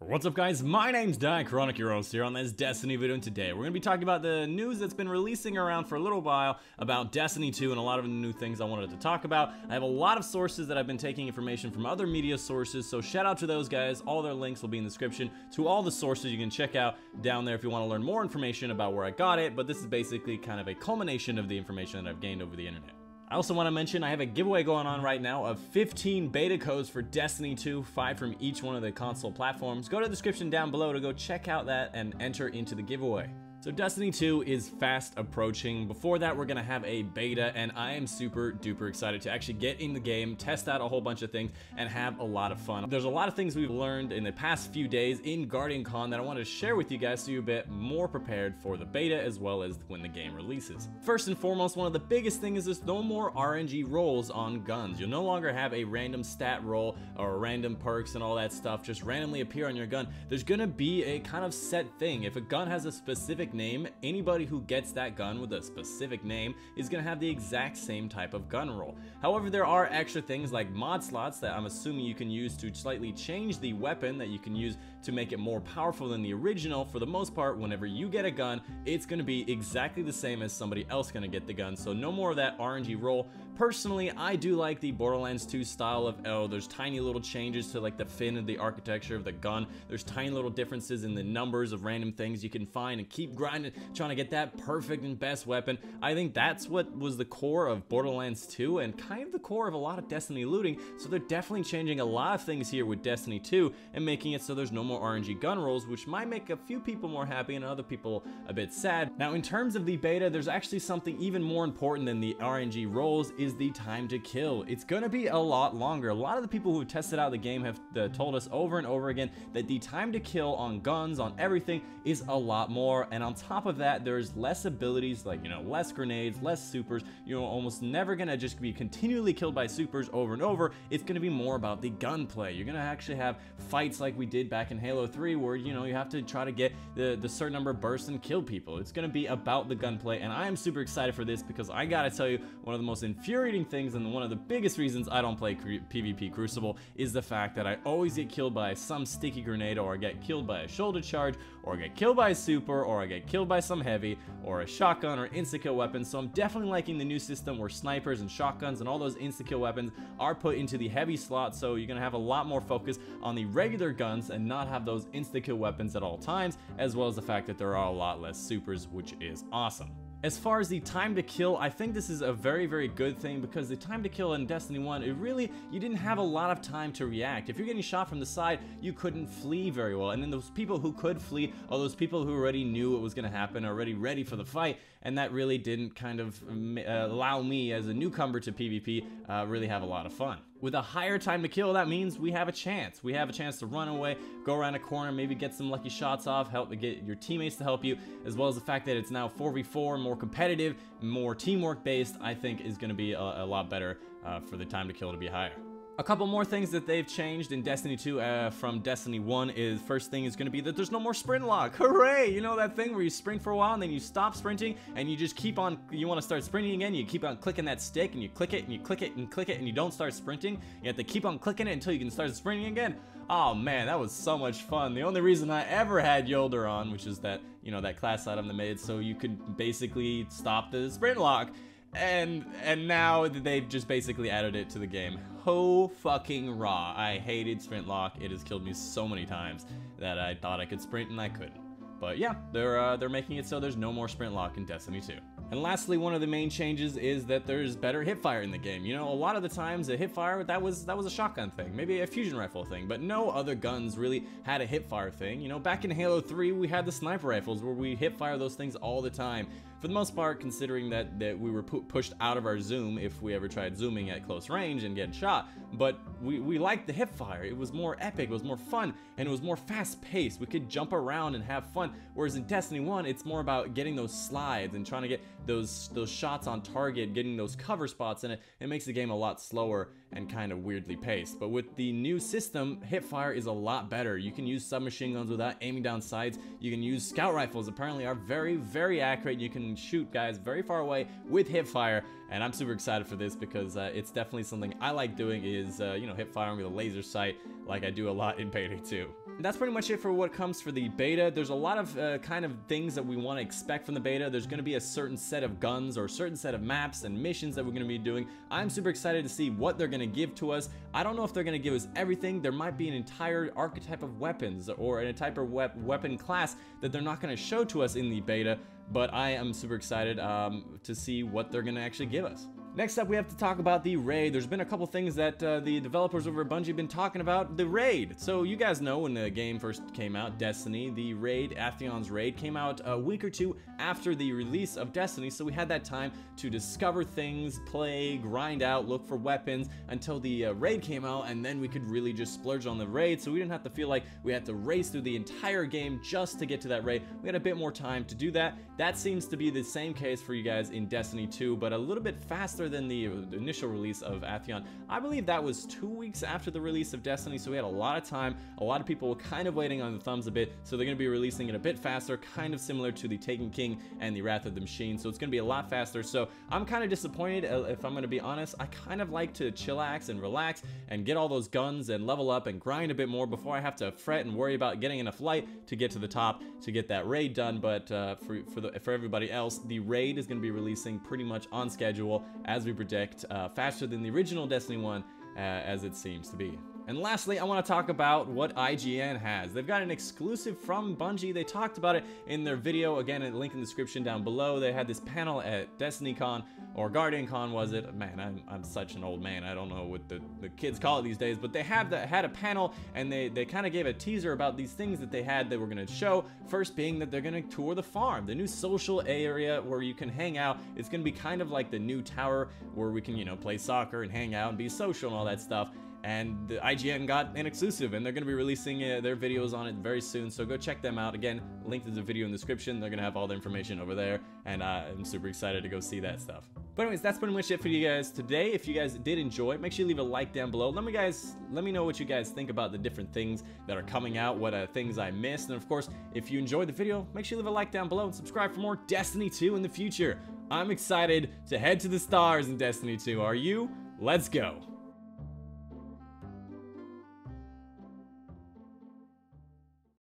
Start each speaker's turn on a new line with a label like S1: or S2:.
S1: What's up guys, my name's Chronic Heroes here on this Destiny video, and today we're going to be talking about the news that's been releasing around for a little while about Destiny 2 and a lot of the new things I wanted to talk about. I have a lot of sources that I've been taking information from other media sources, so shout out to those guys. All their links will be in the description to all the sources you can check out down there if you want to learn more information about where I got it, but this is basically kind of a culmination of the information that I've gained over the internet. I also want to mention I have a giveaway going on right now of 15 beta codes for Destiny 2, 5 from each one of the console platforms. Go to the description down below to go check out that and enter into the giveaway. So Destiny 2 is fast approaching. Before that, we're gonna have a beta, and I am super duper excited to actually get in the game, test out a whole bunch of things, and have a lot of fun. There's a lot of things we've learned in the past few days in Guardian Con that I wanted to share with you guys so you're a bit more prepared for the beta as well as when the game releases. First and foremost, one of the biggest things is there's no more RNG rolls on guns. You'll no longer have a random stat roll or random perks and all that stuff just randomly appear on your gun. There's gonna be a kind of set thing. If a gun has a specific name, anybody who gets that gun with a specific name is going to have the exact same type of gun roll. However, there are extra things like mod slots that I'm assuming you can use to slightly change the weapon that you can use to make it more powerful than the original. For the most part, whenever you get a gun, it's going to be exactly the same as somebody else going to get the gun, so no more of that RNG roll. Personally, I do like the Borderlands 2 style of, there's tiny little changes to like the fin of the architecture of the gun. There's tiny little differences in the numbers of random things you can find and keep grinding, trying to get that perfect and best weapon. I think that's what was the core of Borderlands 2 and kind of the core of a lot of Destiny looting, so they're definitely changing a lot of things here with Destiny 2 and making it so there's no more RNG gun rolls, which might make a few people more happy and other people a bit sad. Now, in terms of the beta, there's actually something even more important than the RNG rolls, is the time to kill. It's gonna be a lot longer. A lot of the people who tested out the game have told us over and over again that the time to kill on guns, on everything, is a lot more, and on top of that, there's less abilities, like, less grenades, less supers. You're almost never gonna just be continually killed by supers over and over. It's gonna be more about the gunplay. You're gonna actually have fights like we did back in Halo 3 where, you have to try to get the certain number of bursts and kill people. It's gonna be about the gunplay, and I am super excited for this because I gotta tell you, one of the most infuriating things and one of the biggest reasons I don't play PvP Crucible is the fact that I always get killed by some sticky grenade, or I get killed by a shoulder charge, or I get killed by a super, or I get killed by some heavy, or a shotgun or insta-kill weapon. So I'm definitely liking the new system where snipers and shotguns and all those insta-kill weapons are put into the heavy slot, so you're gonna have a lot more focus on the regular guns and not have those insta-kill weapons at all times, as well as the fact that there are a lot less supers, which is awesome. As far as the time to kill, I think this is a very, very good thing, because the time to kill in Destiny 1, you didn't have a lot of time to react. If you're getting shot from the side, you couldn't flee very well, and then those people who could flee are those people who already knew what was going to happen, already ready for the fight, and that really didn't kind of allow me as a newcomer to PvP really have a lot of fun. With a higher time to kill, that means we have a chance. We have a chance to run away, go around a corner, maybe get some lucky shots off, help get your teammates to help you, as well as the fact that it's now 4v4, more competitive, more teamwork based, I think is going to be a lot better for the time to kill to be higher. A couple more things that they've changed in Destiny 2 from Destiny 1 is, first thing is going to be that there's no more sprint lock. Hooray! You know that thing where you sprint for a while and then you stop sprinting and you just keep on, you want to start sprinting again, you keep on clicking that stick and you click it and you click it and click it and you don't start sprinting. You have to keep on clicking it until you can start sprinting again. Oh man, that was so much fun. The only reason I ever had Yolder on, which is that, that class item they made so you could basically stop the sprint lock. And now they've just basically added it to the game. Ho fucking raw. I hated sprint lock. It has killed me so many times that I thought I could sprint and I couldn't. But yeah, they're making it so there's no more sprint lock in Destiny 2. And lastly, one of the main changes is that there's better hipfire in the game. A lot of the times a hipfire, that was a shotgun thing, maybe a fusion rifle thing, but no other guns really had a hipfire thing. Back in Halo 3, we had the sniper rifles where we hipfire those things all the time. For the most part, considering that we were pushed out of our zoom if we ever tried zooming at close range and getting shot, but we liked the hipfire. It was more epic, it was more fun, and it was more fast-paced. We could jump around and have fun, whereas in Destiny 1, it's more about getting those slides and trying to get those shots on target, getting those cover spots, and it makes the game a lot slower and kind of weirdly paced. But with the new system, hipfire is a lot better. You can use submachine guns without aiming down sights. You can use scout rifles, apparently are very, very accurate. You can shoot guys very far away with hipfire, and I'm super excited for this because it's definitely something I like doing is, hip firing with a laser sight like I do a lot in Payday 2. that's pretty much it for what comes for the beta. There's a lot of kind of things that we want to expect from the beta. There's going to be a certain set of guns or a certain set of maps and missions that we're going to be doing. I'm super excited to see what they're going to give to us. I don't know if they're going to give us everything. There might be an entire archetype of weapons or an entire weapon class that they're not going to show to us in the beta, but I am super excited to see what they're going to actually give us. Next up, we have to talk about the raid. There's been a couple things that the developers over at Bungie have been talking about. The raid. So you guys know when the game first came out, Destiny, the raid, Atheon's raid, came out a week or two after the release of Destiny. So we had that time to discover things, play, grind out, look for weapons until the raid came out, and then we could really just splurge on the raid. So we didn't have to feel like we had to race through the entire game just to get to that raid. We had a bit more time to do that. That seems to be the same case for you guys in Destiny 2, but a little bit faster than the initial release of Atheon. I believe that was 2 weeks after the release of Destiny, so we had a lot of time. A lot of people were kind of waiting on the thumbs a bit, so they're going to be releasing it a bit faster, kind of similar to the Taken King and the Wrath of the Machine, so it's going to be a lot faster. So I'm kind of disappointed, if I'm going to be honest. I kind of like to chillax and relax and get all those guns and level up and grind a bit more before I have to fret and worry about getting enough light to get to the top to get that raid done. But for everybody else, the raid is going to be releasing pretty much on schedule, as we predict, faster than the original Destiny 1, as it seems to be. And lastly, I want to talk about what IGN has. They've got an exclusive from Bungie. They talked about it in their video. Again, a link in the description down below. They had this panel at DestinyCon, or GuardianCon was it? Man, I'm such an old man. I don't know what the kids call it these days, but they had a panel, and they kind of gave a teaser about these things that they had that were going to show. First being that they're going to tour the farm, the new social area where you can hang out. It's going to be kind of like the new tower where we can, you know, play soccer and hang out and be social and all that stuff. And the IGN got an exclusive, and they're going to be releasing their videos on it very soon, so go check them out. Again, link to the video in the description. They're going to have all the information over there, and I'm super excited to go see that stuff. But anyways, that's pretty much it for you guys today. If you guys did enjoy, make sure you leave a like down below. Let me know what you guys think about the different things that are coming out, what things I missed. And of course, if you enjoyed the video, make sure you leave a like down below and subscribe for more Destiny 2 in the future. I'm excited to head to the stars in Destiny 2. Are you? Let's go.